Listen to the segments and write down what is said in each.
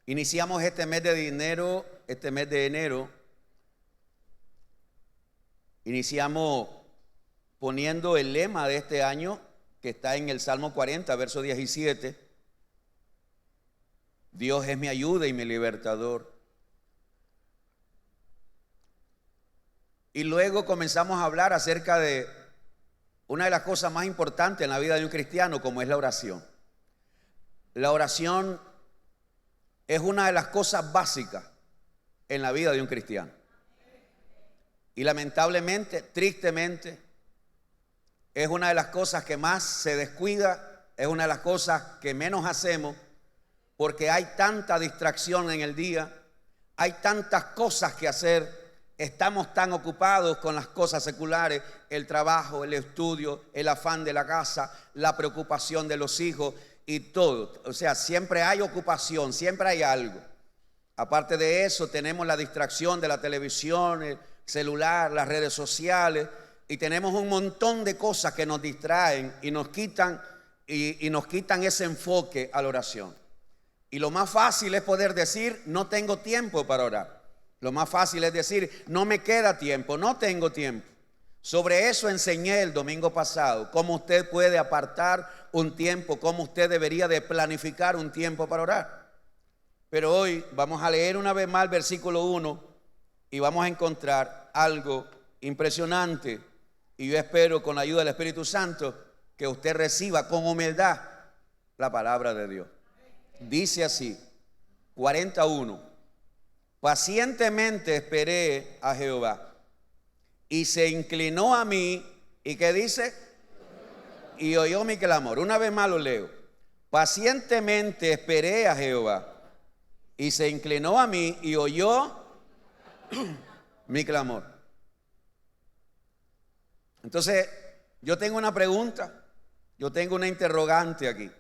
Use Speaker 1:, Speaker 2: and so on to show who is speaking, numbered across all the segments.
Speaker 1: Iniciamos este mes de enero, iniciamos poniendo el lema de este año que está en el Salmo 40, verso 17. Dios es mi ayuda y mi libertador. Y luego comenzamos a hablar acerca de una de las cosas más importantes en la vida de un cristiano, como es la oración. La oración es una de las cosas básicas en la vida de un cristiano. Y lamentablemente, tristemente, es una de las cosas que más se descuida, es una de las cosas que menos hacemos, porque hay tanta distracción en el día, hay tantas cosas que hacer, estamos tan ocupados con las cosas seculares, el trabajo, el estudio, el afán de la casa, la preocupación de los hijos y todo. O sea, siempre hay ocupación, siempre hay algo. Aparte de eso, tenemos la distracción de la televisión, el celular, las redes sociales, y tenemos un montón de cosas que nos distraen y nos quitan ese enfoque a la oración. Y lo más fácil es poder decir, no tengo tiempo para orar. Lo más fácil es decir, no me queda tiempo, no tengo tiempo. Sobre eso enseñé el domingo pasado, cómo usted puede apartar un tiempo, cómo usted debería de planificar un tiempo para orar. Pero hoy vamos a leer una vez más el versículo 1 y vamos a encontrar algo impresionante. Y yo espero con la ayuda del Espíritu Santo que usted reciba con humildad la palabra de Dios. Dice así, 41. Pacientemente esperé a Jehová y se inclinó a mí. ¿Y qué dice? Y oyó mi clamor. Una vez más lo leo. Pacientemente esperé a Jehová y se inclinó a mí y oyó mi clamor. Entonces, yo tengo una pregunta, yo tengo una interrogante aquí.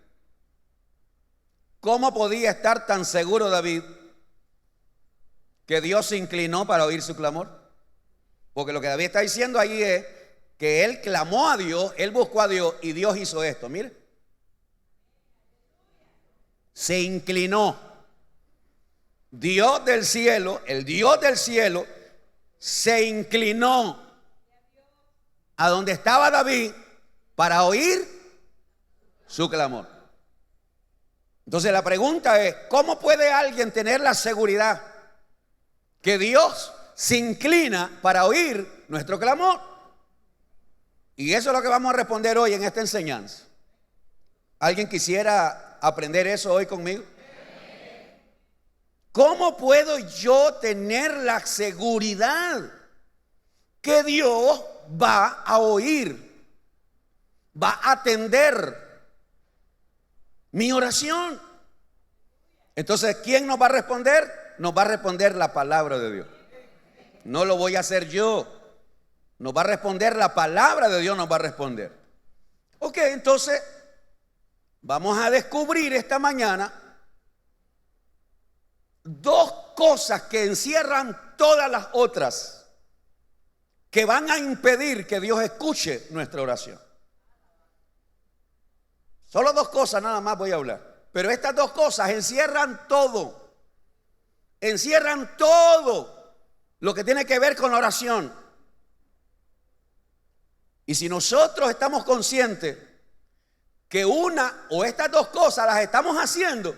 Speaker 1: ¿Cómo podía estar tan seguro David que Dios se inclinó para oír su clamor? Porque lo que David está diciendo ahí es que él clamó a Dios, él buscó a Dios y Dios hizo esto. Mire, se inclinó. Dios del cielo, el Dios del cielo, se inclinó a donde estaba David para oír su clamor. Entonces la pregunta es, ¿cómo puede alguien tener la seguridad que Dios se inclina para oír nuestro clamor? Y eso es lo que vamos a responder hoy en esta enseñanza. ¿Alguien quisiera aprender eso hoy conmigo? ¿Cómo puedo yo tener la seguridad que Dios va a oír, va a atender mi oración? Entonces, ¿quién nos va a responder? Nos va a responder la palabra de Dios. No lo voy a hacer yo. Nos va a responder la palabra de Dios, nos va a responder. Ok, entonces vamos a descubrir esta mañana dos cosas que encierran todas las otras, que van a impedir que Dios escuche nuestra oración. Solo dos cosas nada más voy a hablar. Pero estas dos cosas encierran todo. Encierran todo lo que tiene que ver con la oración. Y si nosotros estamos conscientes que una o estas dos cosas las estamos haciendo,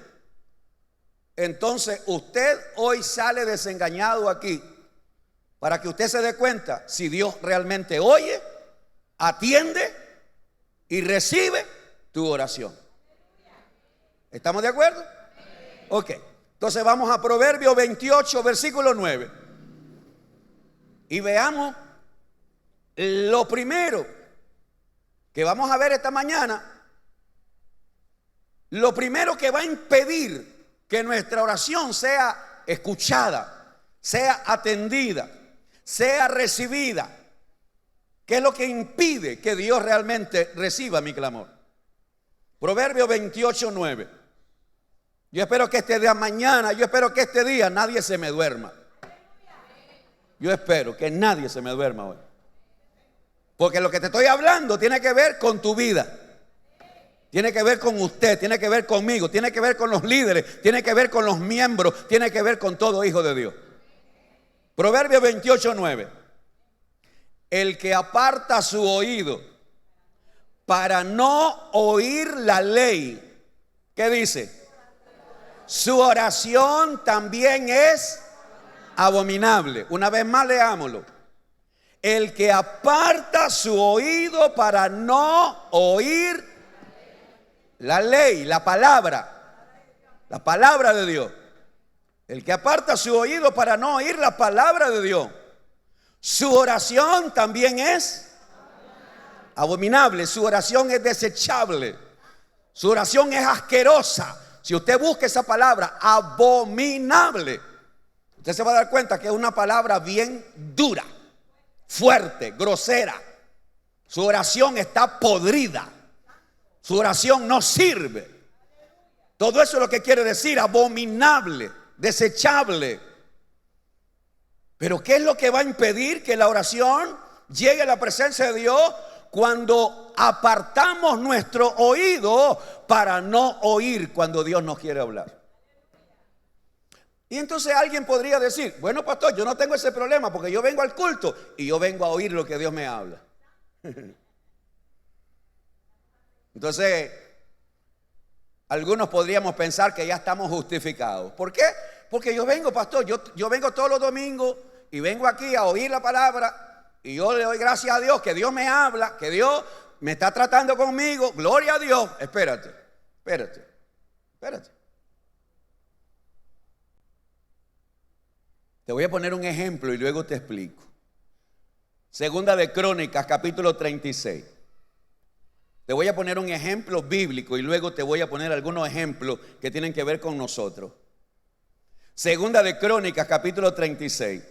Speaker 1: entonces usted hoy sale desengañado aquí, para que usted se dé cuenta si Dios realmente oye, atiende y recibe tu oración. ¿Estamos de acuerdo? Ok, entonces vamos a Proverbios 28, versículo 9. Y veamos lo primero que vamos a ver esta mañana. Lo primero que va a impedir que nuestra oración sea escuchada, sea atendida, sea recibida. ¿Qué es lo que impide que Dios realmente reciba mi clamor? Proverbios 28, 9. Yo espero que este día mañana, yo espero que este día nadie se me duerma. Yo espero que nadie se me duerma hoy. Porque lo que te estoy hablando tiene que ver con tu vida. Tiene que ver con usted, tiene que ver conmigo, tiene que ver con los líderes, tiene que ver con los miembros, tiene que ver con todo hijo de Dios. Proverbios 28:9. El que aparta su oído para no oír la ley, ¿qué dice? Su oración también es abominable. Una vez más leámoslo. El que aparta su oído para no oír la ley, la palabra de Dios. El que aparta su oído para no oír la palabra de Dios, su oración también es abominable. Su oración es desechable. Su oración es asquerosa. Si usted busca esa palabra, abominable, usted se va a dar cuenta que es una palabra bien dura, fuerte, grosera. Su oración está podrida. Su oración no sirve. Todo eso es lo que quiere decir abominable, desechable. Pero ¿qué es lo que va a impedir que la oración llegue a la presencia de Dios? Cuando apartamos nuestro oído para no oír cuando Dios nos quiere hablar. Y entonces alguien podría decir, bueno, pastor, yo no tengo ese problema porque yo vengo al culto y yo vengo a oír lo que Dios me habla. Entonces, algunos podríamos pensar que ya estamos justificados. ¿Por qué? Porque yo vengo, pastor, yo vengo todos los domingos y vengo aquí a oír la palabra y yo le doy gracias a Dios que Dios me habla, que Dios me está tratando conmigo. Gloria a Dios. Espérate. Te voy a poner un ejemplo y luego te explico. Segunda de Crónicas, capítulo 36. Te voy a poner un ejemplo bíblico y luego te voy a poner algunos ejemplos que tienen que ver con nosotros. Segunda de Crónicas, capítulo 36,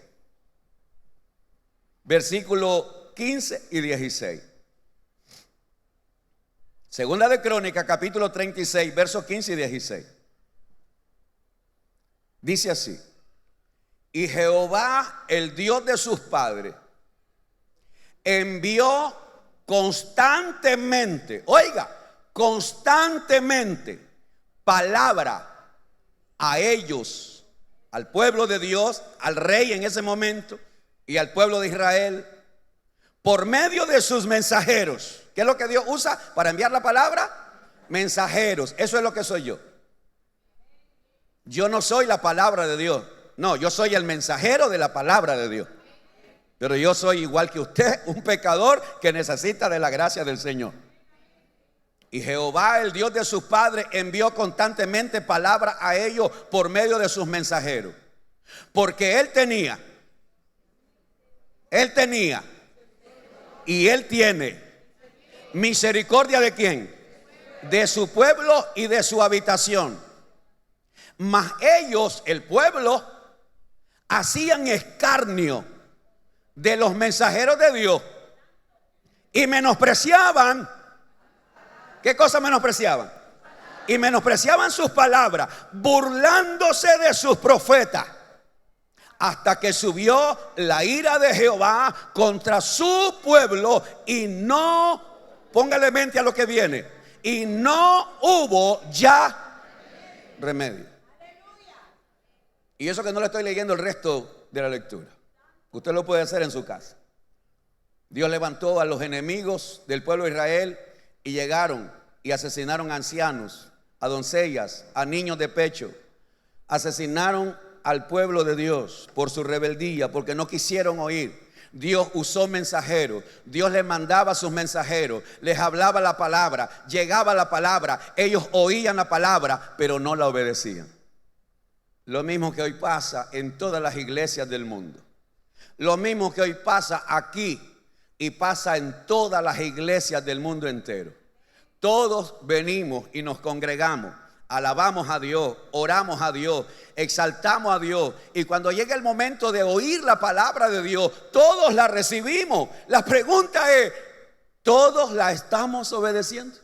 Speaker 1: versículo 15 y 16. Segunda de Crónicas, capítulo 36, versos 15 y 16. Dice así: y Jehová, el Dios de sus padres, envió constantemente, constantemente palabra a ellos, al pueblo de Dios, al rey en ese momento y al pueblo de Israel, por medio de sus mensajeros. ¿Qué es lo que Dios usa para enviar la palabra? Mensajeros. Eso es lo que soy yo. Yo no soy la palabra de Dios. No, yo soy el mensajero de la palabra de Dios. Pero yo soy igual que usted, un pecador que necesita de la gracia del Señor. Y Jehová, el Dios de sus padres, envió constantemente palabra a ellos por medio de sus mensajeros. Porque Él tenía y Él tiene misericordia ¿de quién? De su pueblo y de su habitación. Mas ellos, el pueblo, hacían escarnio de los mensajeros de Dios y menospreciaban. ¿Qué cosa menospreciaban? Y menospreciaban sus palabras, burlándose de sus profetas, hasta que subió la ira de Jehová contra su pueblo y no, póngale mente a lo que viene, y no hubo ya remedio. Y eso que no le estoy leyendo el resto de la lectura. Usted lo puede hacer en su casa. Dios levantó a los enemigos del pueblo de Israel y llegaron y asesinaron a ancianos, a doncellas, a niños de pecho. Asesinaron al pueblo de Dios por su rebeldía, porque no quisieron oír. Dios usó mensajeros. Dios les mandaba a sus mensajeros, les hablaba la palabra, llegaba la palabra, ellos oían la palabra, pero no la obedecían. Lo mismo que hoy pasa en todas las iglesias del mundo. Lo mismo que hoy pasa aquí y pasa en todas las iglesias del mundo entero. Todos venimos y nos congregamos, alabamos a Dios, oramos a Dios, exaltamos a Dios. Y cuando llega el momento de oír la palabra de Dios, todos la recibimos. La pregunta es, ¿todos la estamos obedeciendo?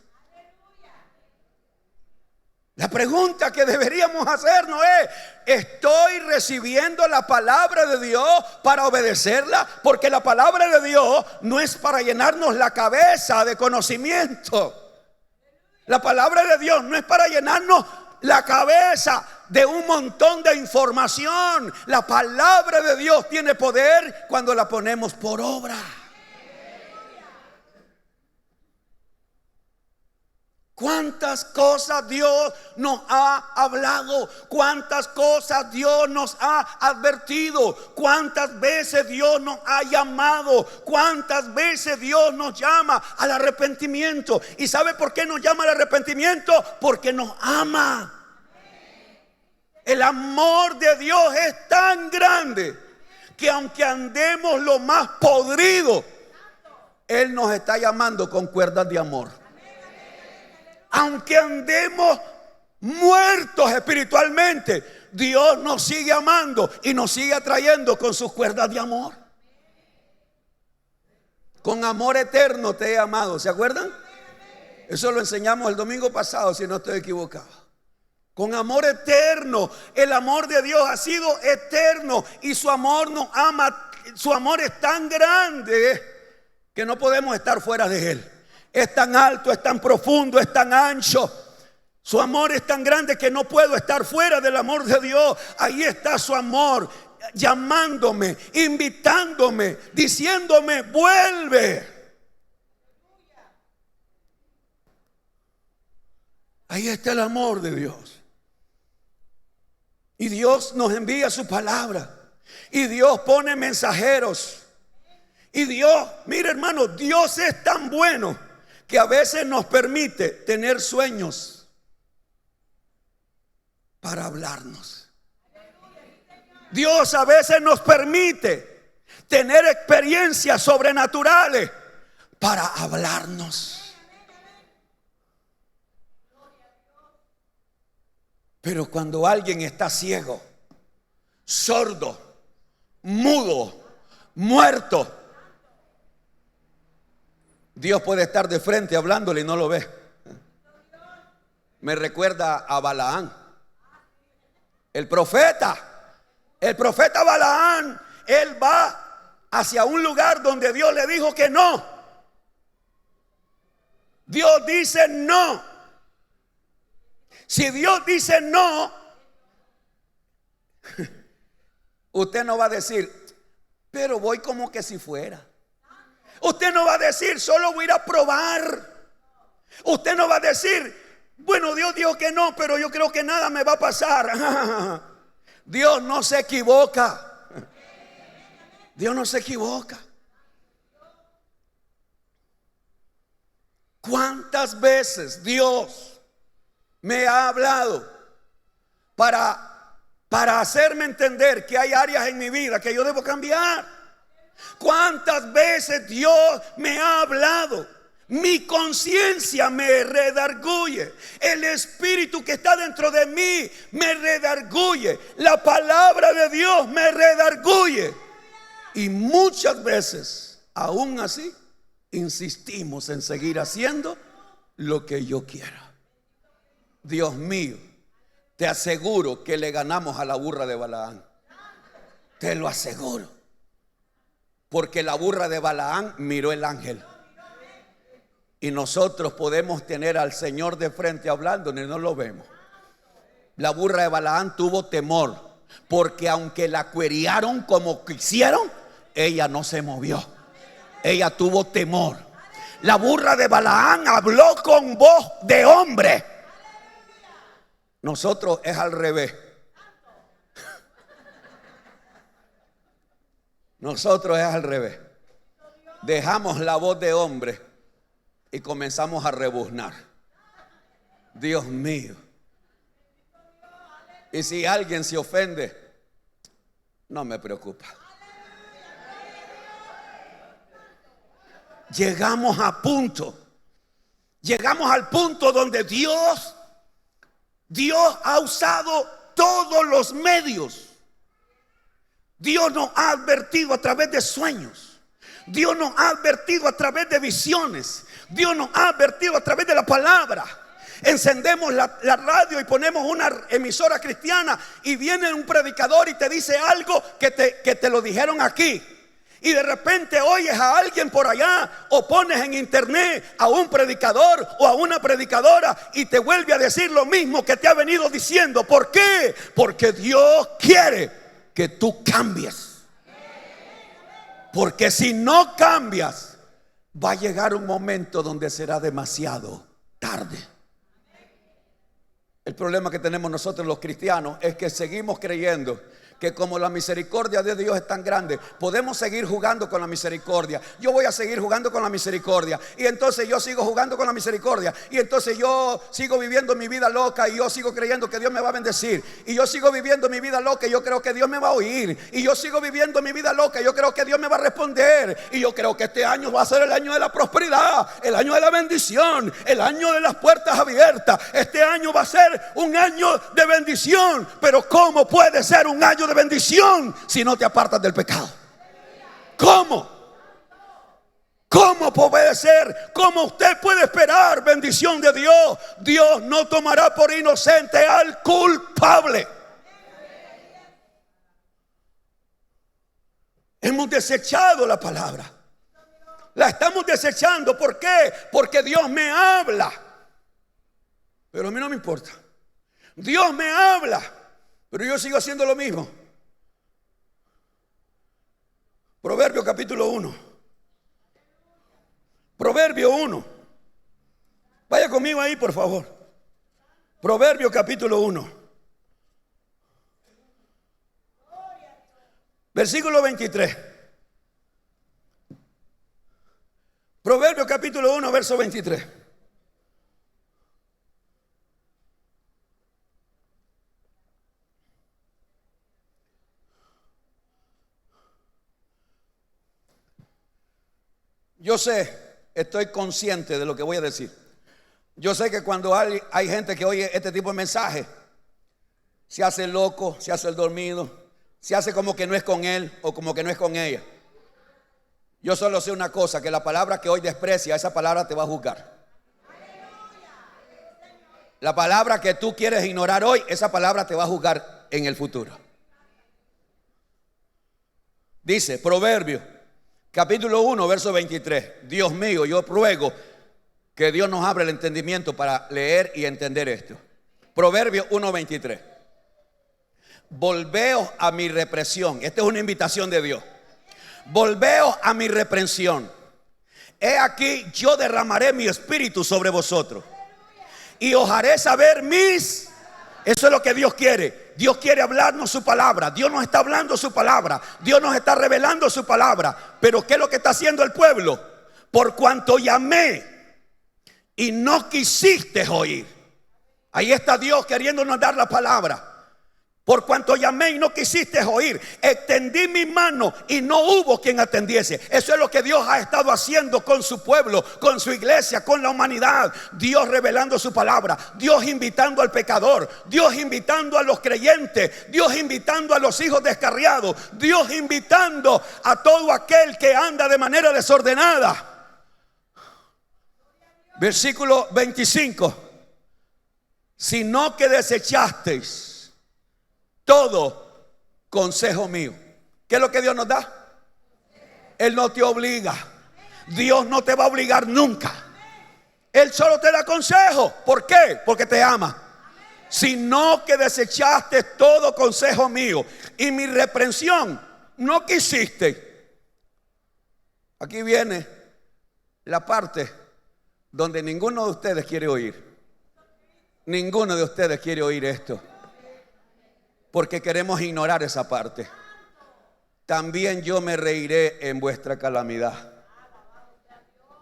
Speaker 1: La pregunta que deberíamos hacernos es, ¿estoy recibiendo la palabra de Dios para obedecerla? Porque la palabra de Dios no es para llenarnos la cabeza de conocimiento. La palabra de Dios no es para llenarnos la cabeza de un montón de información. La palabra de Dios tiene poder cuando la ponemos por obra. ¿Cuántas cosas Dios nos ha hablado? ¿Cuántas cosas Dios nos ha advertido? ¿Cuántas veces Dios nos ha llamado? ¿Cuántas veces Dios nos llama al arrepentimiento? ¿Y sabe por qué nos llama al arrepentimiento? Porque nos ama. El amor de Dios es tan grande que aunque andemos lo más podrido, Él nos está llamando con cuerdas de amor. Aunque andemos muertos espiritualmente, Dios nos sigue amando y nos sigue atrayendo con sus cuerdas de amor. Con amor eterno te he amado, ¿se acuerdan? Eso lo enseñamos el domingo pasado, si no estoy equivocado. Con amor eterno, el amor de Dios ha sido eterno y su amor nos ama. Su amor es tan grande que no podemos estar fuera de Él. Es tan alto, es tan profundo, es tan ancho. Su amor es tan grande que no puedo estar fuera del amor de Dios. Ahí está su amor, llamándome, invitándome, diciéndome, vuelve. Ahí está el amor de Dios. Y Dios nos envía su palabra. Y Dios pone mensajeros. Y Dios, mire hermano, Dios es tan bueno que a veces nos permite tener sueños para hablarnos. Dios a veces nos permite tener experiencias sobrenaturales para hablarnos. Pero cuando alguien está ciego, sordo, mudo, muerto, Dios puede estar de frente hablándole y no lo ve. Me recuerda a Balaán, el profeta Balaán. Él va hacia un lugar donde Dios le dijo que no. Dios dice no. Si Dios dice no, usted no va a decir, pero voy como que si fuera. Usted no va a decir, solo voy a ir a probar. Usted no va a decir, bueno, Dios dijo que no, pero yo creo que nada me va a pasar. Dios no se equivoca. Dios no se equivoca. ¿Cuántas veces Dios me ha hablado para hacerme entender que hay áreas en mi vida que yo debo cambiar? ¿Cuántas veces Dios me ha hablado? Mi conciencia me redarguye. El espíritu que está dentro de mí me redarguye. La palabra de Dios me redarguye. Y muchas veces, aún así, insistimos en seguir haciendo lo que yo quiero. Dios mío, te aseguro que le ganamos a la burra de Balaán. Te lo aseguro. Porque la burra de Balaán miró el ángel. Y nosotros podemos tener al Señor de frente hablando y no lo vemos. La burra de Balaán tuvo temor, porque aunque la cuerearon como quisieron, ella no se movió. Ella tuvo temor. La burra de Balaán habló con voz de hombre. Nosotros es al revés. Nosotros es al revés. Dejamos la voz de hombre y comenzamos a rebuznar. Dios mío. Y si alguien se ofende, no me preocupa. Llegamos al punto donde Dios ha usado todos los medios. Dios nos ha advertido a través de sueños. Dios nos ha advertido a través de visiones. Dios nos ha advertido a través de la palabra. Encendemos la radio y ponemos una emisora cristiana y viene un predicador y te dice algo que te lo dijeron aquí.
Speaker 2: Y de repente oyes a alguien por allá o pones en internet a un predicador o a una predicadora y te vuelve a decir lo mismo que te ha venido diciendo. ¿Por qué? Porque Dios quiere que tú cambies. Porque si no cambias, va a llegar un momento donde será demasiado tarde. El problema que tenemos nosotros los cristianos es que seguimos creyendo que como la misericordia de Dios es tan grande, podemos seguir jugando con la misericordia. Yo voy a seguir jugando con la misericordia, y entonces yo sigo jugando con la misericordia, y entonces yo sigo viviendo mi vida loca, y yo sigo creyendo que Dios me va a bendecir, y yo sigo viviendo mi vida loca y yo creo que Dios me va a oír, y yo sigo viviendo mi vida loca y yo creo que Dios me va a responder, y yo creo que este año va a ser el año de la prosperidad, el año de la bendición, el año de las puertas abiertas. Este año va a ser un año de bendición. Pero ¿cómo puede ser un año de bendición si no te apartas del pecado? ¿Cómo? ¿Cómo puede ser? ¿Cómo usted puede esperar bendición de Dios? Dios no tomará por inocente al culpable. Hemos desechado la palabra. La estamos desechando. ¿Por qué? Porque Dios me habla, pero a mí no me importa. Dios me habla, pero yo sigo haciendo lo mismo. Proverbio capítulo 1. Proverbio 1. Vaya conmigo ahí, por favor. Proverbio capítulo 1. Versículo 23. Proverbio capítulo 1, verso 23. Yo sé, estoy consciente de lo que voy a decir. Yo sé que cuando hay gente que oye este tipo de mensaje, se hace el loco, se hace el dormido, se hace como que no es con él o como que no es con ella. Yo solo sé una cosa, que la palabra que hoy desprecia, esa palabra te va a juzgar. La palabra que tú quieres ignorar hoy, esa palabra te va a juzgar en el futuro. Dice Proverbio capítulo 1, verso 23. Dios mío, yo ruego que Dios nos abra el entendimiento para leer y entender esto. Proverbio 1, 23. Volveos a mi represión. Esta es una invitación de Dios. Volveos a mi reprensión. He aquí, yo derramaré mi espíritu sobre vosotros y os haré saber mis. Eso es lo que Dios quiere. Dios quiere hablarnos su palabra. Dios nos está hablando su palabra. Dios nos está revelando su palabra. Pero ¿qué es lo que está haciendo el pueblo? Por cuanto llamé y no quisiste oír. Ahí está Dios queriéndonos dar la palabra. Por cuanto llamé y no quisiste oír, extendí mi mano y no hubo quien atendiese. Eso es lo que Dios ha estado haciendo con su pueblo, con su iglesia, con la humanidad. Dios revelando su palabra, Dios invitando al pecador, Dios invitando a los creyentes, Dios invitando a los hijos descarriados, Dios invitando a todo aquel que anda de manera desordenada. Versículo 25. Sino que desechasteis todo consejo mío. ¿Qué es lo que Dios nos da? Él no te obliga. Dios no te va a obligar nunca. Él solo te da consejo. ¿Por qué? Porque te ama. Sino que desechaste todo consejo mío y mi reprensión no quisiste. Aquí viene la parte donde ninguno de ustedes quiere oír. Ninguno de ustedes quiere oír esto, porque queremos ignorar esa parte. También yo me reiré en vuestra calamidad.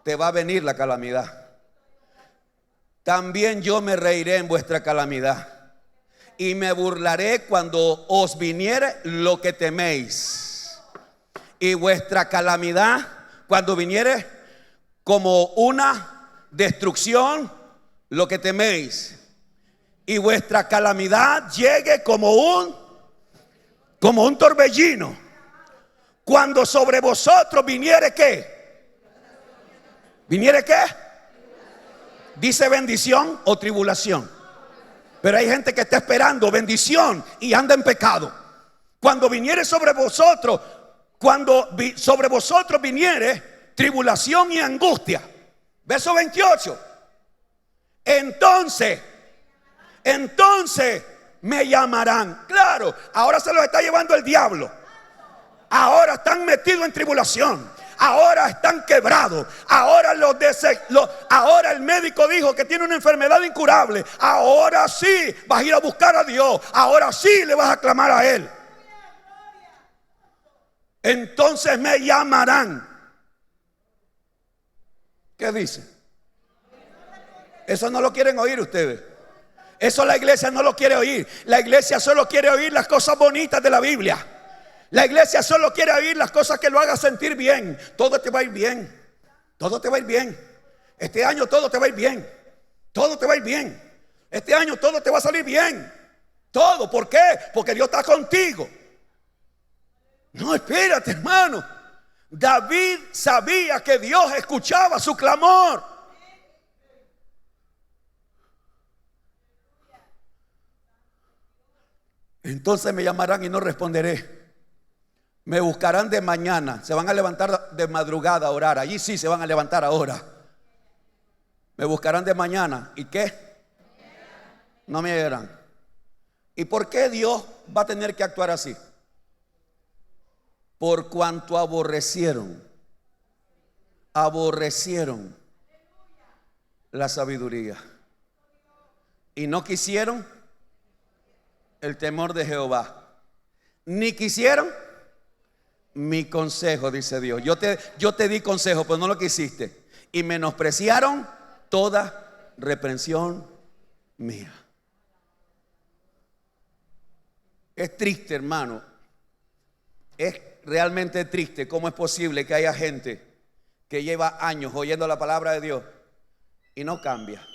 Speaker 2: Te va a venir la calamidad. También yo me reiré en vuestra calamidad y me burlaré cuando os viniere lo que teméis. Y vuestra calamidad cuando viniere como una destrucción, lo que teméis. Y vuestra calamidad llegue como un torbellino. Cuando sobre vosotros viniere ¿qué? ¿Viniere qué? Dice bendición o tribulación. Pero hay gente que está esperando bendición y anda en pecado. Cuando viniere sobre vosotros, cuando sobre vosotros viniere tribulación y angustia. Verso 28. Entonces me llamarán. Claro, ahora se los está llevando el diablo. Ahora están metidos en tribulación. Ahora están quebrados. Ahora ahora el médico dijo que tiene una enfermedad incurable. Ahora sí vas a ir a buscar a Dios. Ahora sí le vas a clamar a Él. Entonces me llamarán. ¿Qué dice? Eso no lo quieren oír ustedes. Eso la iglesia no lo quiere oír. La iglesia solo quiere oír las cosas bonitas de la Biblia. La iglesia solo quiere oír las cosas que lo hagan sentir bien. Todo te va a ir bien. Todo te va a ir bien. Este año todo te va a ir bien. Todo te va a ir bien. Este año todo te va a salir bien. Todo. ¿Por qué? Porque Dios está contigo. No, espérate, hermano. David sabía que Dios escuchaba su clamor. Entonces me llamarán y no responderé. Me buscarán de mañana. Se van a levantar de madrugada a orar. Allí sí se van a levantar ahora. Me buscarán de mañana. ¿Y qué? No me hallarán. ¿Y por qué Dios va a tener que actuar así? Por cuanto aborrecieron la sabiduría y no quisieron el temor de Jehová, ni quisieron mi consejo, dice Dios. Yo te di consejo, pero no lo quisiste, y menospreciaron toda reprensión mía. Es triste, hermano. Es realmente triste cómo es posible que haya gente que lleva años oyendo la palabra de Dios y no cambia.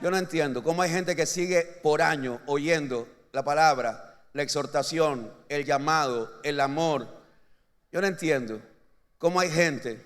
Speaker 2: Yo no entiendo cómo hay gente que sigue por años oyendo la palabra, la exhortación, el llamado, el amor. Yo no entiendo cómo hay gente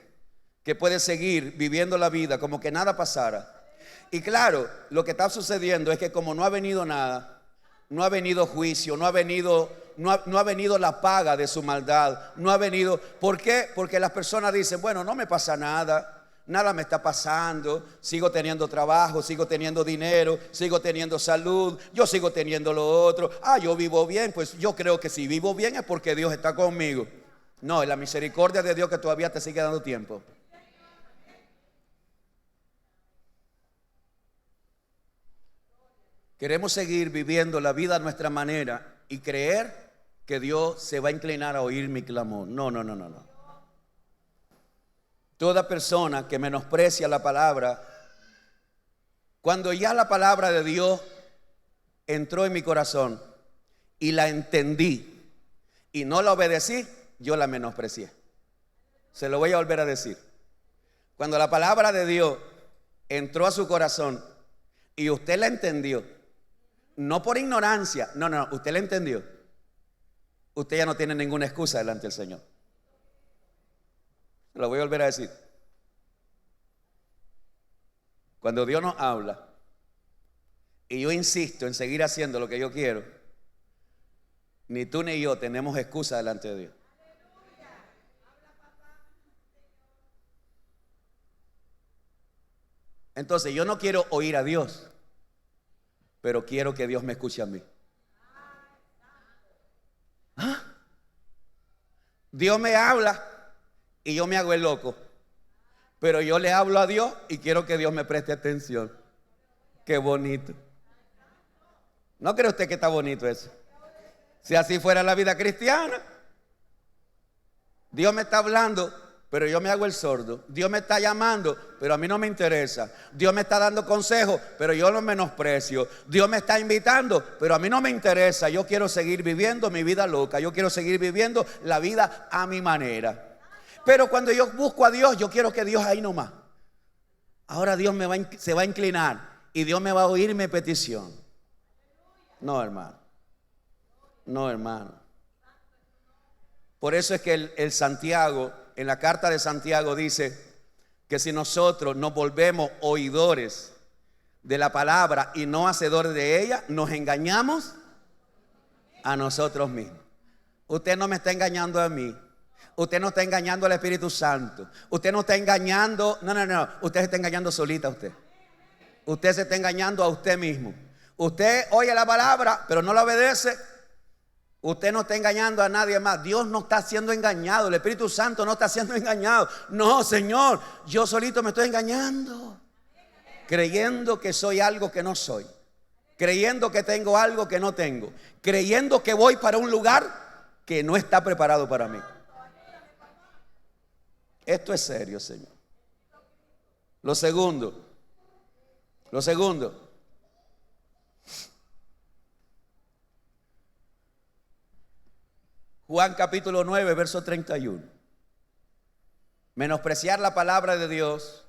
Speaker 2: que puede seguir viviendo la vida como que nada pasara. Y claro, lo que está sucediendo es que como no ha venido nada, no ha venido juicio, no ha venido la paga de su maldad, no ha venido. ¿Por qué? Porque las personas dicen, bueno, no me pasa nada, nada me está pasando, sigo teniendo trabajo, sigo teniendo dinero, sigo teniendo salud, yo sigo teniendo lo otro. Yo vivo bien, pues yo creo que si vivo bien es porque Dios está conmigo. No, es la misericordia de Dios que todavía te sigue dando tiempo. Queremos seguir viviendo la vida a nuestra manera y creer que Dios se va a inclinar a oír mi clamor. No. Toda persona que menosprecia la palabra, cuando ya la palabra de Dios entró en mi corazón y la entendí y no la obedecí, yo la menosprecié. Se lo voy a volver a decir. Cuando la palabra de Dios entró a su corazón y usted la entendió, no por ignorancia, no, usted la entendió, usted ya no tiene ninguna excusa delante del Señor. Lo voy a volver a decir. Cuando Dios nos habla y yo insisto en seguir haciendo lo que yo quiero, ni tú ni yo tenemos excusa delante de Dios. Entonces yo no quiero oír a Dios, pero quiero que Dios me escuche a mí. Dios me habla y yo me hago el loco, pero yo le hablo a Dios y quiero que Dios me preste atención. Qué bonito. ¿No cree usted que está bonito eso? Si así fuera la vida cristiana. Dios me está hablando, pero yo me hago el sordo. Dios me está llamando, pero a mí no me interesa. Dios me está dando consejos, pero yo lo menosprecio. Dios me está invitando, pero a mí no me interesa. Yo quiero seguir viviendo mi vida loca. Yo quiero seguir viviendo la vida a mi manera. Pero cuando yo busco a Dios, yo quiero que Dios ahí nomás. Ahora Dios se va a inclinar y Dios me va a oír mi petición. No, hermano. No, hermano. Por eso es que el Santiago, en la carta de Santiago dice que si nosotros nos volvemos oidores de la palabra y no hacedores de ella, nos engañamos a nosotros mismos. Usted no me está engañando a mí,
Speaker 1: Usted no está engañando al Espíritu Santo. Usted no está engañando. No. Usted se está engañando solita usted. Usted se está engañando a usted mismo. Usted oye la palabra, pero no la obedece. Usted no está engañando a nadie más. Dios no está siendo engañado. El Espíritu Santo no está siendo engañado. No, Señor, yo solito me estoy engañando. Creyendo que soy algo que no soy. Creyendo que tengo algo que no tengo. Creyendo que voy para un lugar que no está preparado para mí. Esto es serio, Señor. Lo segundo. Juan capítulo 9, verso 31. Menospreciar la palabra de Dios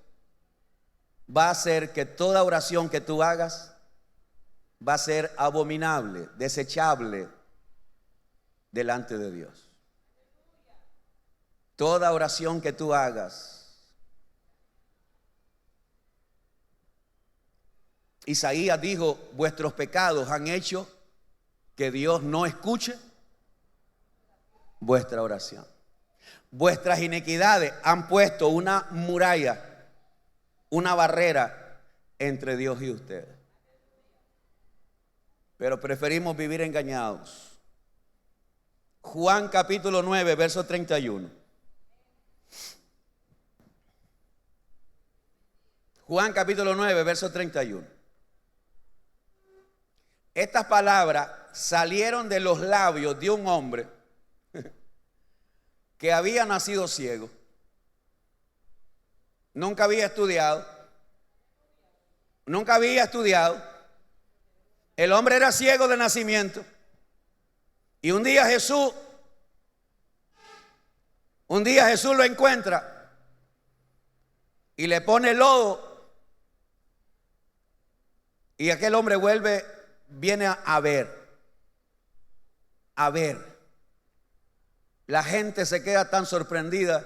Speaker 1: va a hacer que toda oración que tú hagas va a ser abominable, desechable delante de Dios. Toda oración que tú hagas. Isaías dijo, vuestros pecados han hecho que Dios no escuche vuestra oración. Vuestras iniquidades han puesto una muralla, una barrera entre Dios y ustedes. Pero preferimos vivir engañados. Juan capítulo 9, verso 31. Juan capítulo 9, verso 31. Estas palabras salieron de los labios de un hombre que había nacido ciego. Nunca había estudiado. El hombre era ciego de nacimiento. Y un día Jesús lo encuentra y le pone lodo. Y aquel hombre viene a ver. La gente se queda tan sorprendida.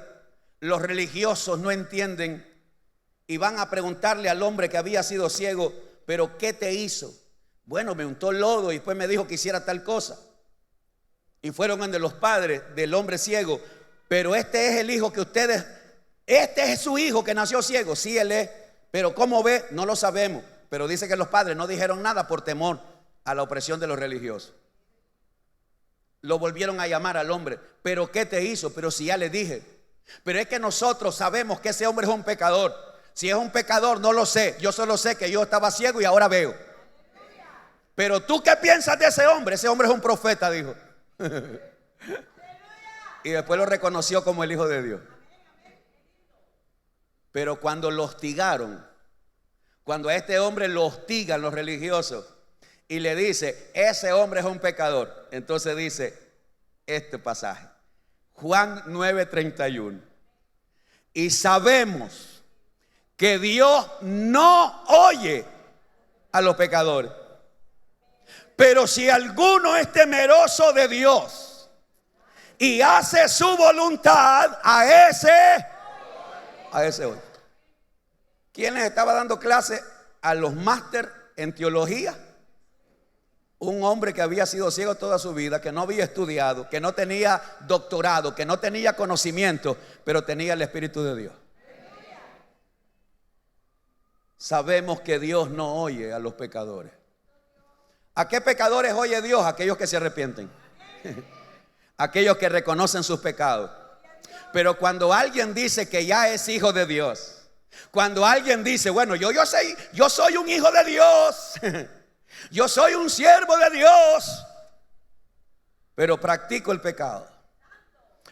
Speaker 1: Los religiosos no entienden y van a preguntarle al hombre que había sido ciego, ¿pero qué te hizo? Bueno, me untó lodo y después me dijo que hiciera tal cosa. Y fueron donde los padres del hombre ciego. Pero este es el hijo que ustedes, este es su hijo que nació ciego. Sí, él es, pero ¿cómo ve? No lo sabemos. Pero dice que los padres no dijeron nada por temor a la opresión de los religiosos. Lo volvieron a llamar al hombre. ¿Pero qué te hizo? Pero si ya le dije. Pero es que nosotros sabemos que ese hombre es un pecador. Si es un pecador no lo sé. Yo solo sé que yo estaba ciego y ahora veo. Pero tú ¿qué piensas de ese hombre? Ese hombre es un profeta, dijo. Y después lo reconoció como el Hijo de Dios. Pero cuando lo hostigaron, cuando a este hombre lo hostigan los religiosos y le dice, ese hombre es un pecador, entonces dice este pasaje, Juan 9:31. Y sabemos que Dios no oye a los pecadores. Pero si alguno es temeroso de Dios y hace su voluntad, a ese hoy. ¿Quién les estaba dando clase a los máster en teología? Un hombre que había sido ciego toda su vida, que no había estudiado, que no tenía doctorado, que no tenía conocimiento, pero tenía el Espíritu de Dios. Sabemos que Dios no oye a los pecadores. ¿A qué pecadores oye Dios? Aquellos que se arrepienten. Aquellos que reconocen sus pecados. Pero cuando alguien dice que ya es hijo de Dios, cuando alguien dice, bueno, yo soy un hijo de Dios, yo soy un siervo de Dios, pero practico el pecado,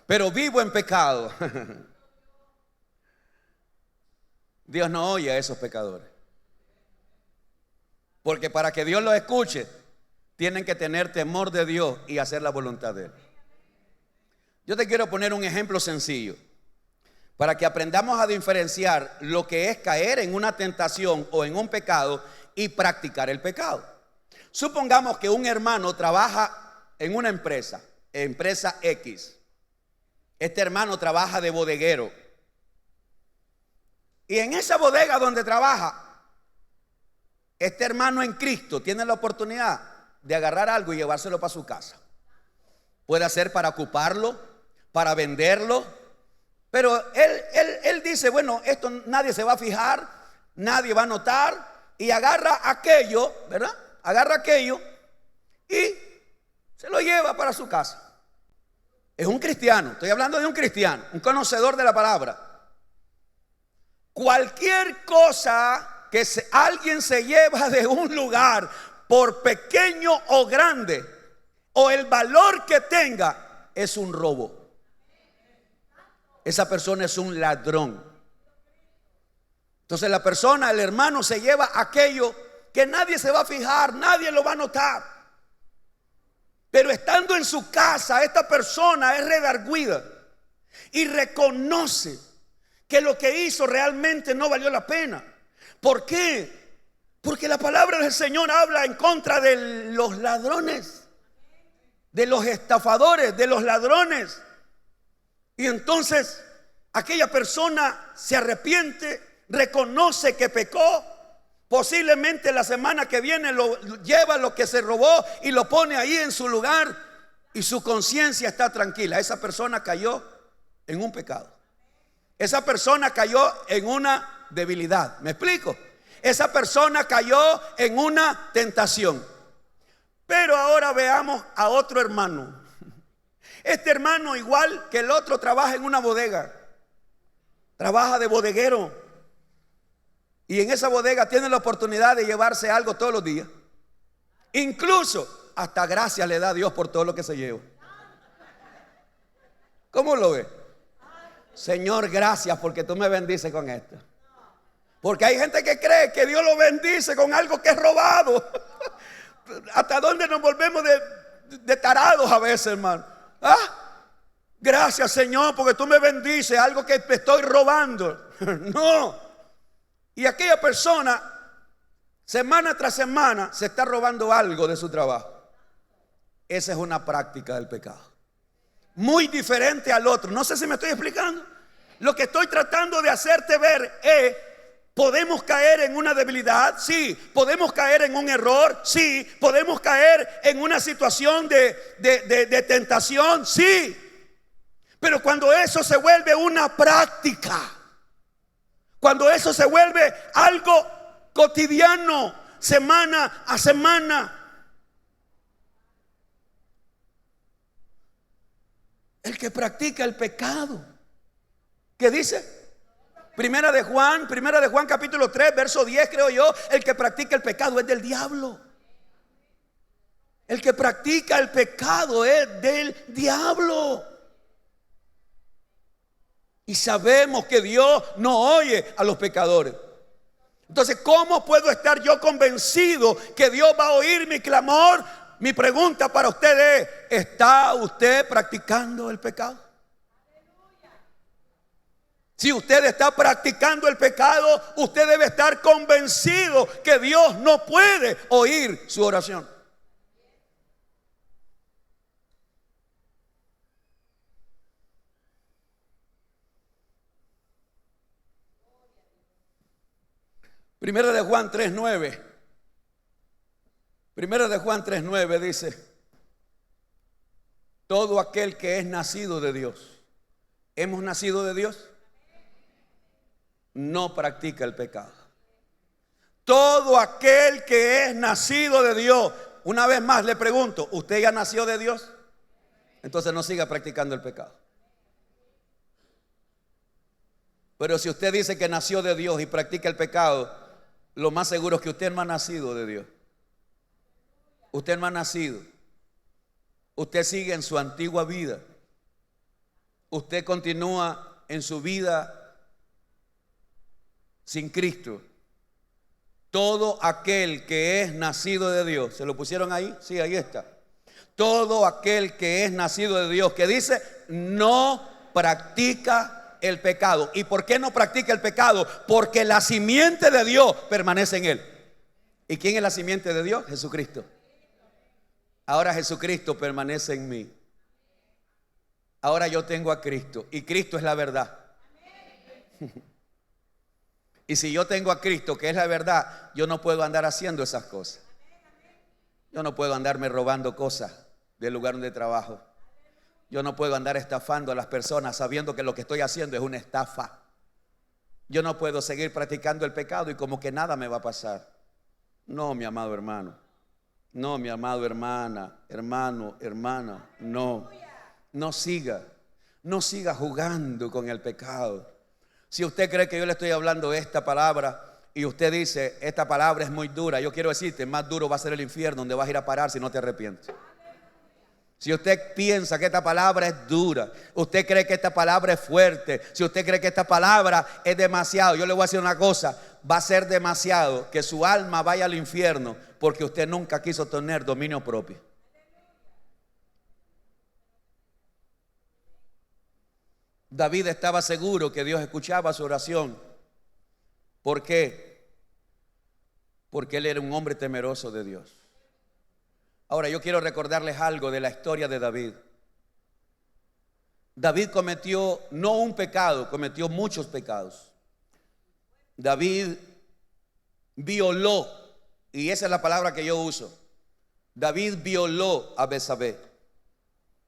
Speaker 1: pero vivo en pecado. Dios no oye a esos pecadores. Porque para que Dios los escuche, tienen que tener temor de Dios y hacer la voluntad de Él. Yo te quiero poner un ejemplo sencillo para que aprendamos a diferenciar lo que es caer en una tentación o en un pecado y practicar el pecado. Supongamos que un hermano trabaja en una empresa X. Este hermano trabaja de bodeguero. Y en esa bodega donde trabaja, este hermano en Cristo tiene la oportunidad de agarrar algo y llevárselo para su casa. Puede ser para ocuparlo,
Speaker 2: para venderlo. Pero él dice, bueno, esto nadie se va a fijar, nadie va a notar. Y agarra aquello, ¿verdad? Agarra aquello y se lo lleva para su casa. Es un cristiano, estoy hablando de un cristiano, un conocedor de la palabra. Cualquier cosa que alguien se lleva de un lugar, por pequeño o grande, o el valor que tenga, es un robo. Esa persona es un ladrón. Entonces la persona, el hermano, se lleva aquello que nadie se va a fijar, nadie lo va a notar. Pero estando en su casa, esta persona es redarguida y reconoce que lo que hizo realmente no valió la pena. ¿Por qué? Porque la palabra del Señor habla en contra de los ladrones, de los estafadores, de los ladrones. Y entonces aquella persona se arrepiente, reconoce que pecó. Posiblemente la semana que viene lleva lo que se robó y lo pone ahí en su lugar, y su conciencia está tranquila. Esa persona cayó en un pecado. Esa persona cayó en una debilidad. ¿Me explico? Esa persona cayó en una tentación. Pero ahora veamos a otro hermano. Este hermano, igual que el otro, trabaja en una bodega. Trabaja de bodeguero. Y en esa bodega tiene la oportunidad de llevarse algo todos los días. Incluso hasta gracias le da a Dios por todo lo que se lleva. ¿Cómo lo ve? Señor, gracias porque tú me bendices con esto. Porque hay gente que cree que Dios lo bendice con algo que es robado. ¿Hasta dónde nos volvemos de tarados a veces, hermano? Gracias, Señor, porque tú me bendices, algo que te estoy robando. No. Y aquella persona, semana tras semana, se está robando algo de su trabajo. Esa es una práctica del pecado, muy diferente al otro. No sé si me estoy explicando. Lo que estoy tratando de hacerte ver es: ¿podemos caer en una debilidad? Sí. ¿Podemos caer en un error? Sí. ¿Podemos caer en una situación de tentación? Sí. Pero cuando eso se vuelve una práctica, cuando eso se vuelve algo cotidiano, semana a semana, el que practica el pecado, ¿qué dice? Primera de Juan capítulo 3, verso 10, creo yo. El que practica el pecado es del diablo. El que practica el pecado es del diablo. Y sabemos que Dios no oye a los pecadores. Entonces, ¿cómo puedo estar yo convencido que Dios va a oír mi clamor? Mi pregunta para usted es: ¿está usted practicando el pecado? Si usted está practicando el pecado, usted debe estar convencido que Dios no puede oír su oración. Primera de Juan 3:9. Primera de Juan 3:9 dice: todo aquel que es nacido de Dios. ¿Hemos nacido de Dios? No practica el pecado. Todo aquel que es nacido de Dios. Una vez más le pregunto: ¿usted ya nació de Dios? Entonces no siga practicando el pecado. Pero si usted dice que nació de Dios y practica el pecado, lo más seguro es que usted no ha nacido de Dios. Usted no ha nacido. Usted sigue en su antigua vida. Usted continúa en su vida sin Cristo. Todo aquel que es nacido de Dios. ¿Se lo pusieron ahí? Sí, ahí está. Todo aquel que es nacido de Dios, que dice, no practica el pecado. ¿Y por qué no practica el pecado? Porque la simiente de Dios permanece en él. ¿Y quién es la simiente de Dios? Jesucristo. Ahora Jesucristo permanece en mí. Ahora yo tengo a Cristo y Cristo es la verdad. Y si yo tengo a Cristo, que es la verdad, yo no puedo andar haciendo esas cosas. Yo no puedo andarme robando cosas del lugar donde trabajo.
Speaker 1: Yo no puedo andar estafando a las personas sabiendo que lo que estoy haciendo es una estafa. Yo no puedo seguir practicando el pecado y como que nada me va a pasar. No, mi amado hermano. No, mi amado hermana, hermano, hermana. No, no siga jugando con el pecado. Si usted cree que yo le estoy hablando esta palabra y usted dice, esta palabra es muy dura, yo quiero decirte, más duro va a ser el infierno donde vas a ir a parar si no te arrepientes. Si usted piensa que esta palabra es dura, usted cree que esta palabra es fuerte, si usted cree que esta palabra es demasiado, yo le voy a decir una cosa, va a ser demasiado que su alma vaya al infierno porque usted nunca quiso tener dominio propio. David estaba seguro que Dios escuchaba su oración. ¿Por qué? Porque él era un hombre temeroso de Dios. Ahora yo quiero recordarles algo de la historia de David. David cometió no un pecado, cometió muchos pecados. David violó, y esa es la palabra que yo uso. David violó a Betsabé,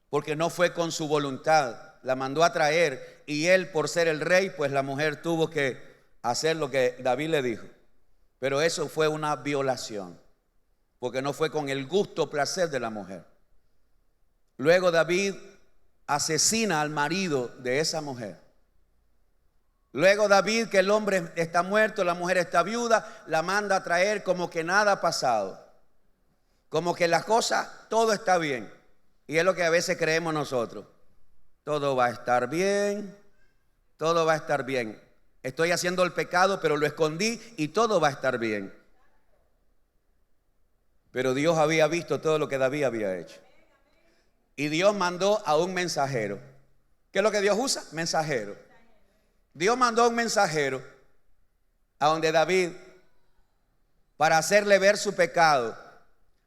Speaker 1: porque no fue con su voluntad, la mandó a traer, y él, por ser el rey, pues la mujer tuvo que hacer lo que David le dijo. Pero eso fue una violación, porque no fue con el gusto o placer de la mujer. Luego David asesina al marido de esa mujer. Luego David, que el hombre está muerto, la mujer está viuda, la manda a traer como que nada ha pasado, como que las cosas, todo está bien. Y es lo que a veces creemos nosotros. Todo va a estar bien, todo va a estar bien. Estoy haciendo el pecado, pero lo escondí y todo va a estar bien. Pero Dios había visto todo lo que David había hecho. Y Dios mandó a un mensajero. ¿Qué es lo que Dios usa? Mensajero. Dios mandó a un mensajero a donde David para hacerle ver su pecado,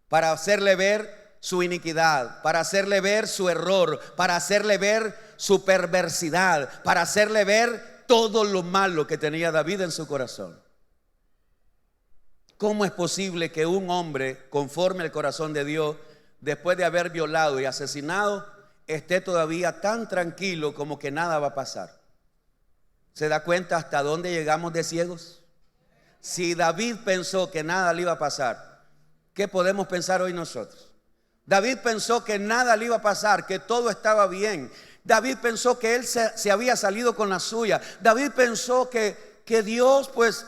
Speaker 1: para hacerle ver su iniquidad, para hacerle ver su error, para hacerle ver su perversidad, para hacerle ver todo lo malo que tenía David en su corazón. ¿Cómo es posible que un hombre conforme al corazón de Dios, después de haber violado y asesinado, esté todavía tan tranquilo como que nada va a pasar? ¿Se da cuenta hasta dónde llegamos de ciegos? Si David pensó que nada le iba a pasar, ¿qué podemos pensar hoy nosotros? David pensó que nada le iba a pasar, que todo estaba bien. David pensó que él se había salido con la suya. David pensó que Dios, pues,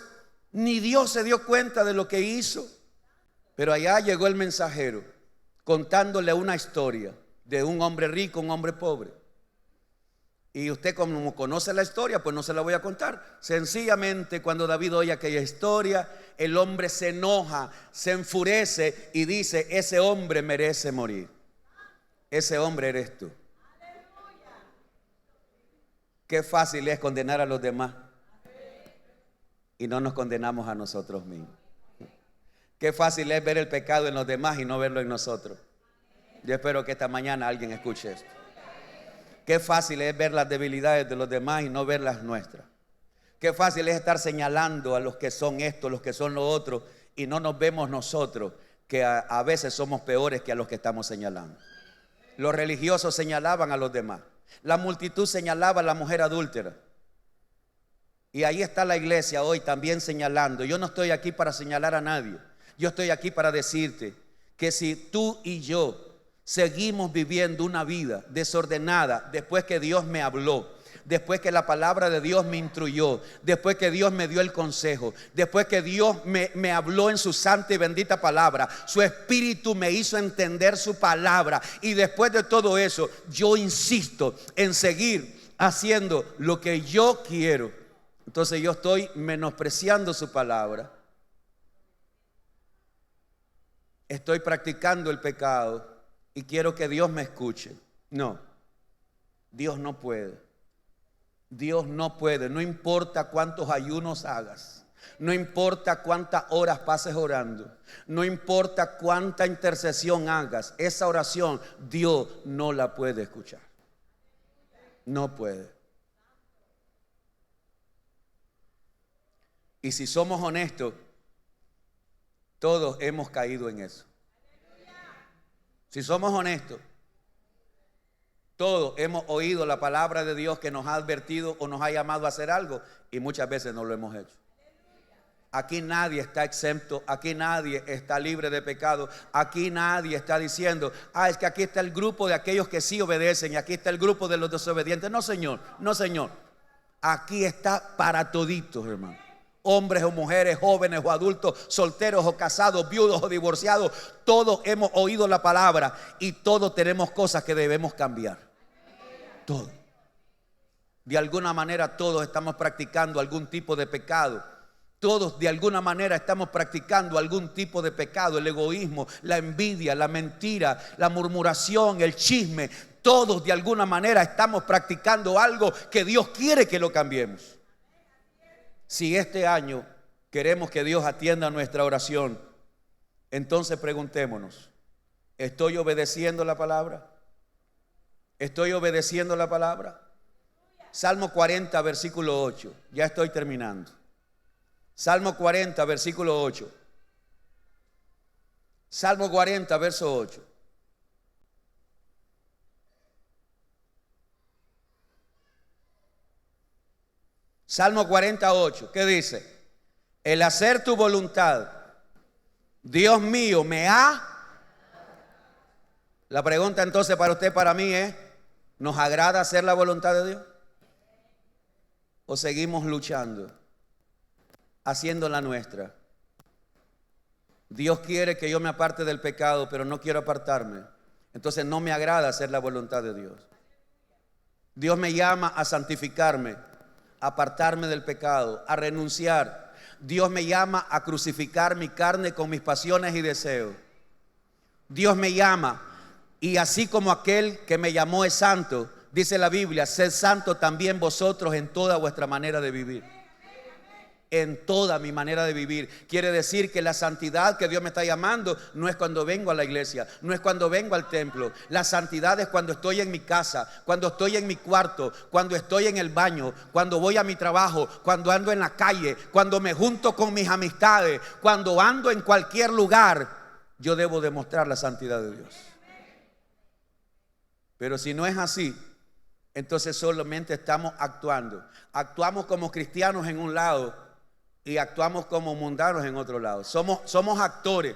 Speaker 1: ni Dios se dio cuenta de lo que hizo. Pero allá llegó el mensajero contándole una historia de un hombre rico, un hombre pobre. Y usted, como conoce la historia, pues no se la voy a contar. Sencillamente, cuando David oye aquella historia, el hombre se enoja, se enfurece y dice: ese hombre merece morir. Ese hombre eres tú. Qué fácil es condenar a los demás y no nos condenamos a nosotros mismos. Qué fácil es ver el pecado en los demás y no verlo en nosotros. Yo espero que esta mañana alguien escuche esto. Qué fácil es ver las debilidades de los demás y no ver las nuestras. Qué fácil es estar señalando a los que son esto, los que son lo otro, y no nos vemos nosotros, que a veces somos peores que a los que estamos señalando. Los religiosos señalaban a los demás. La multitud señalaba a la mujer adúltera. Y ahí está la iglesia hoy también señalando. Yo no estoy aquí para señalar a nadie. Yo estoy aquí para decirte que si tú y yo seguimos viviendo una vida desordenada después que Dios me habló, después que la palabra de Dios me instruyó, después que Dios me dio el consejo, después que Dios me habló en su santa y bendita palabra, su espíritu me hizo entender su palabra, y después de todo eso yo insisto en seguir haciendo lo que yo quiero, entonces yo estoy menospreciando su palabra, estoy practicando el pecado y quiero que Dios me escuche. No, Dios no puede. Dios no puede. No importa cuántos ayunos hagas, no importa cuántas horas pases orando, no importa cuánta intercesión hagas, esa oración Dios no la puede escuchar. No puede. Y si somos honestos, todos hemos caído en eso. Si somos honestos, Todos hemos oído la palabra de Dios que nos ha advertido o nos ha llamado a hacer algo y muchas veces no lo hemos hecho. Aquí nadie está exento, aquí nadie está libre de pecado, aquí nadie está diciendo, es que aquí está el grupo de aquellos que sí obedecen y aquí está el grupo de los desobedientes. No, señor, no, señor. Aquí está para toditos, hermano. Hombres o mujeres, jóvenes o adultos, solteros o casados, viudos o divorciados, todos hemos oído la palabra y todos tenemos cosas que debemos cambiar. Todos. De alguna manera todos estamos practicando algún tipo de pecado. Todos de alguna manera estamos practicando algún tipo de pecado, el egoísmo, la envidia, la mentira, la murmuración, el chisme. Todos de alguna manera estamos practicando algo que Dios quiere que lo cambiemos. Si este año queremos que Dios atienda nuestra oración, entonces preguntémonos, ¿estoy obedeciendo la palabra? ¿Estoy obedeciendo la palabra? Salmo 40, versículo 8. Ya estoy terminando. Salmo 40, versículo 8. Salmo 40, verso 8. Salmo 48, ¿qué dice? El hacer tu voluntad, Dios mío, me ha... La pregunta entonces para usted, para mí es, ¿nos agrada hacer la voluntad de Dios? ¿O seguimos luchando, haciendo la nuestra? Dios quiere que yo me aparte del pecado, pero no quiero apartarme. Entonces no me agrada hacer la voluntad de Dios. Dios me llama a santificarme, a apartarme del pecado, a renunciar. Dios me llama a crucificar mi carne con mis pasiones y deseos. Dios me llama, y así como aquel que me llamó es santo, dice la Biblia, sed santo también vosotros en toda vuestra manera de vivir. En toda mi manera de vivir. Quiere decir que la santidad que Dios me está llamando no es cuando vengo a la iglesia, no es cuando vengo al templo. La santidad es cuando estoy en mi casa, cuando estoy en mi cuarto, cuando estoy en el baño, cuando voy a mi trabajo, cuando ando en la calle, cuando me junto con mis amistades, cuando ando en cualquier lugar. Yo debo demostrar la santidad de Dios. Pero si no es así, entonces solamente estamos actuando. Actuamos como cristianos en un lado y actuamos como mundanos en otro lado. Somos actores.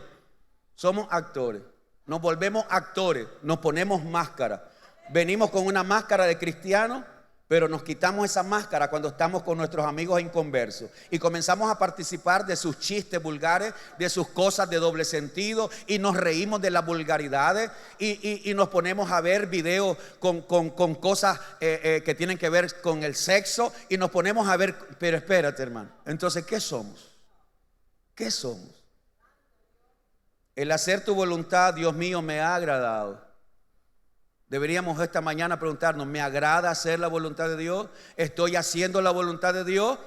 Speaker 1: Somos actores. Nos volvemos actores. Nos ponemos máscara. Venimos con una máscara de cristiano, pero nos quitamos esa máscara cuando estamos con nuestros amigos inconversos y comenzamos a participar de sus chistes vulgares, de sus cosas de doble sentido, y nos reímos de las vulgaridades y nos ponemos a ver videos con cosas que tienen que ver con el sexo, y nos ponemos a ver. Pero espérate, hermano, entonces ¿qué somos? ¿Qué somos? El hacer tu voluntad, Dios mío, me ha agradado. Deberíamos esta mañana preguntarnos, ¿me agrada hacer la voluntad de Dios? ¿Estoy haciendo la voluntad de Dios?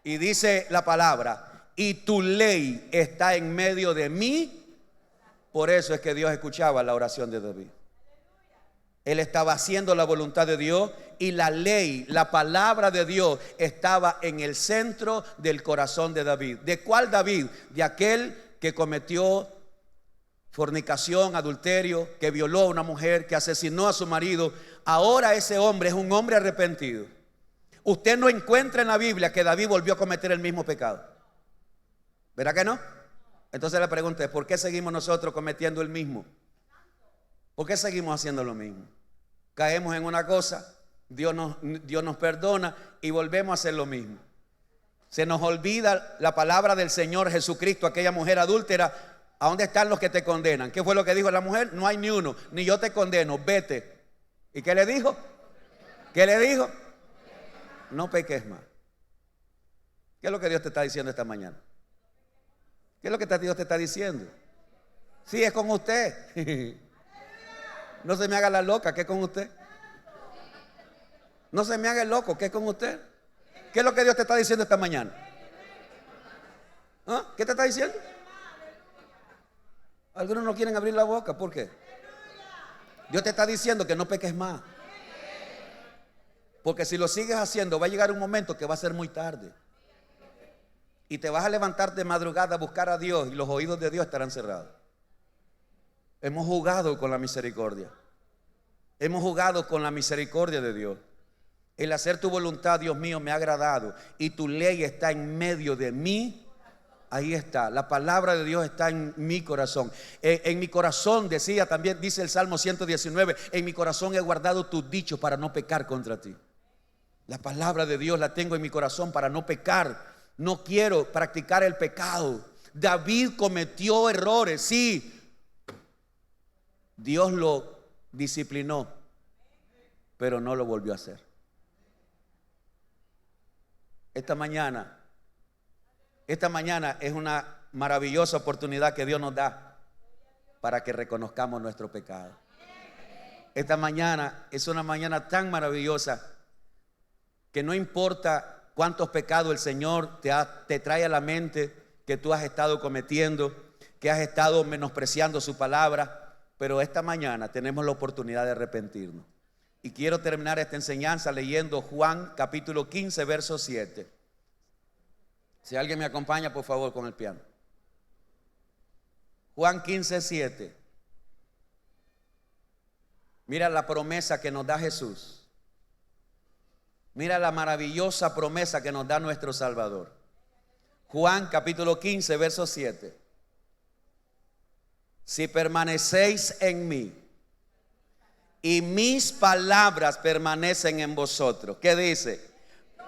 Speaker 1: Y dice la palabra, y tu ley está en medio de mí. Por eso es que Dios escuchaba la oración de David. Él estaba haciendo la voluntad de Dios y la ley, la palabra de Dios estaba en el centro del corazón de David. ¿De cuál David? De aquel que cometió fornicación, adulterio, que violó a una mujer, que asesinó a su marido. Ahora ese hombre es un hombre arrepentido. Usted no encuentra en la Biblia que David volvió a cometer el mismo pecado. ¿Verdad que no? Entonces la pregunta es, ¿por qué seguimos nosotros cometiendo el mismo? ¿Por qué seguimos haciendo lo mismo? Caemos en una cosa, Dios nos perdona y volvemos a hacer lo mismo. Se nos olvida la palabra del Señor Jesucristo, aquella mujer adúltera. ¿A dónde están los que te condenan? ¿Qué fue lo que dijo la mujer? No hay ni uno, ni yo te condeno, vete. ¿Y qué le dijo? ¿Qué le dijo? No peques más. ¿Qué es lo que Dios te está diciendo esta mañana? ¿Qué es lo que Dios te está diciendo? Sí, es con usted. No se me haga la loca, ¿qué es con usted? No se me haga el loco, ¿qué es con usted? ¿Qué es lo que Dios te está diciendo esta mañana? ¿Ah? ¿Qué te está diciendo? Algunos no quieren abrir la boca, ¿por qué? Dios te está diciendo que no peques más. Porque si lo sigues haciendo, va a llegar un momento que va a ser muy tarde. Y te vas a levantar de madrugada a buscar a Dios y los oídos de Dios estarán cerrados. Hemos jugado con la misericordia. Hemos jugado con la misericordia de Dios. El hacer tu voluntad, Dios mío, me ha agradado, y tu ley está en medio de mí. Ahí está, la palabra de Dios está en mi corazón. En mi corazón, decía también, dice el Salmo 119, en mi corazón he guardado tus dichos para no pecar contra ti. La palabra de Dios la tengo en mi corazón para no pecar. No quiero practicar el pecado. David cometió errores, sí. Dios lo disciplinó, pero no lo volvió a hacer. Esta mañana es una maravillosa oportunidad que Dios nos da para que reconozcamos nuestro pecado. Esta mañana es una mañana tan maravillosa que no importa cuántos pecados el Señor te trae a la mente que tú has estado cometiendo, que has estado menospreciando su palabra, pero esta mañana tenemos la oportunidad de arrepentirnos. Y quiero terminar esta enseñanza leyendo Juan capítulo 15, verso 7. Si alguien me acompaña, por favor, con el piano. Juan 15, 7. Mira la promesa que nos da Jesús. Mira la maravillosa promesa que nos da nuestro Salvador. Juan capítulo 15, verso 7. Si permanecéis en mí y mis palabras permanecen en vosotros, ¿qué dice?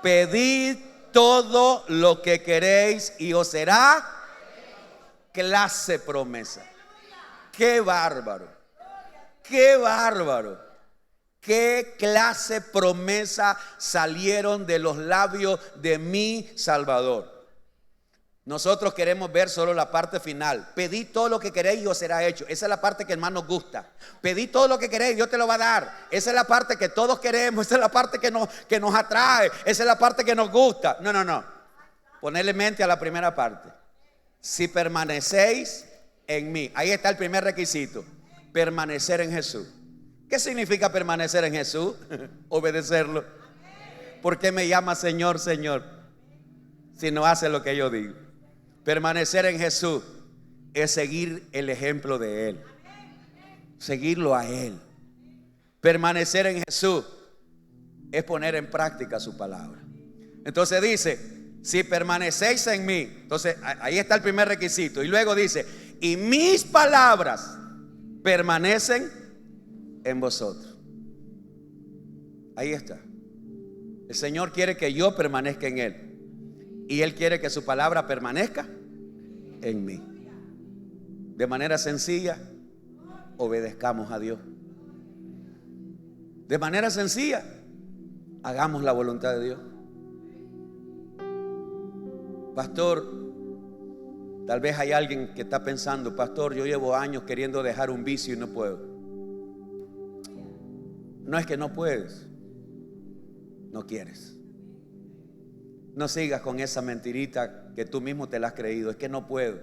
Speaker 1: Pedid todo lo que queréis y os será. Clase promesa. Qué bárbaro. Qué bárbaro. Qué clase promesa salieron de los labios de mi Salvador. Nosotros queremos ver solo la parte final. Pedid todo lo que queréis y os será hecho. Esa es la parte que más nos gusta. Pedid todo lo que queréis, Dios te lo va a dar. Esa es la parte que todos queremos. Esa es la parte que nos atrae. Esa es la parte que nos gusta. No. Ponerle mente a la primera parte. Si permanecéis en mí. Ahí está el primer requisito. Permanecer en Jesús. ¿Qué significa permanecer en Jesús? Obedecerlo. ¿Por qué me llama Señor, Señor? Si no hace lo que yo digo. Permanecer en Jesús es seguir el ejemplo de Él. Seguirlo a Él. Permanecer en Jesús es poner en práctica su palabra. Entonces dice, si permanecéis en mí. Entonces ahí está el primer requisito. Y luego dice, y mis palabras permanecen en vosotros. Ahí está. El Señor quiere que yo permanezca en Él. Y Él quiere que su palabra permanezca en mí. De manera sencilla, obedezcamos a Dios. De manera sencilla, hagamos la voluntad de Dios. Pastor, tal vez hay alguien que está pensando, pastor, yo llevo años queriendo dejar un vicio y no puedo. No es que no puedes, no quieres. No sigas con esa mentirita que tú mismo te la has creído. Es que no puedo.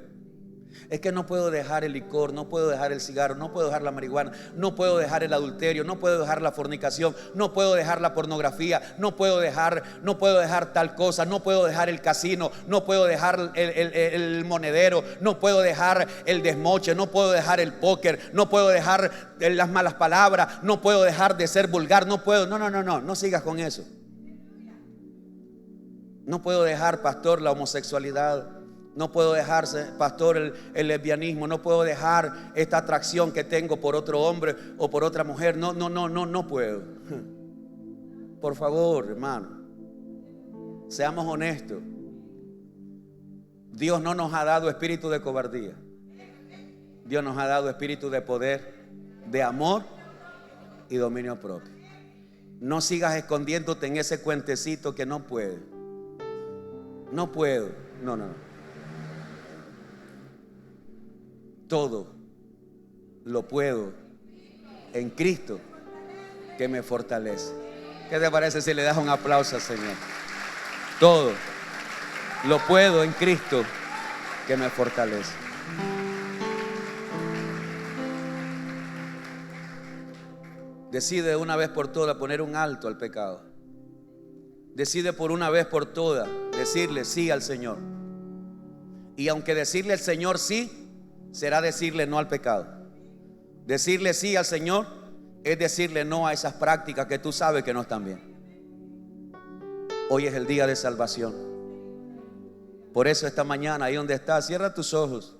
Speaker 1: Es que no puedo dejar el licor, no puedo dejar el cigarro, no puedo dejar la marihuana, no puedo dejar el adulterio, no puedo dejar la fornicación, no puedo dejar la pornografía, no puedo dejar tal cosa, no puedo dejar el casino, no puedo dejar el monedero, no puedo dejar el desmoche, no puedo dejar el póker, no puedo dejar las malas palabras, no puedo dejar de ser vulgar, no puedo. No sigas con eso. No puedo dejar, pastor, la homosexualidad. No puedo dejar, pastor, el lesbianismo. No puedo dejar esta atracción que tengo por otro hombre o por otra mujer. No puedo. Por favor, hermano, seamos honestos. Dios no nos ha dado espíritu de cobardía. Dios nos ha dado espíritu de poder, de amor y dominio propio. No sigas escondiéndote en ese cuentecito que no puedes. No puedo. No. Todo lo puedo en Cristo que me fortalece. ¿Qué te parece si le das un aplauso al Señor? Todo lo puedo en Cristo que me fortalece. Decide de una vez por todas poner un alto al pecado. Decide por una vez por todas decirle sí al Señor. Y aunque decirle al Señor sí, será decirle no al pecado. Decirle sí al Señor es decirle no a esas prácticas que tú sabes que no están bien. Hoy es el día de salvación. Por eso esta mañana, ahí donde estás, cierra tus ojos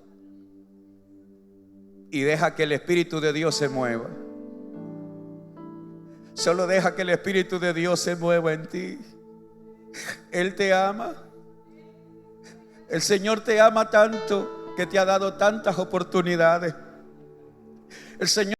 Speaker 1: y deja que el Espíritu de Dios se mueva. Solo deja que el Espíritu de Dios se mueva en ti. Él te ama. El Señor te ama tanto que te ha dado tantas oportunidades. El Señor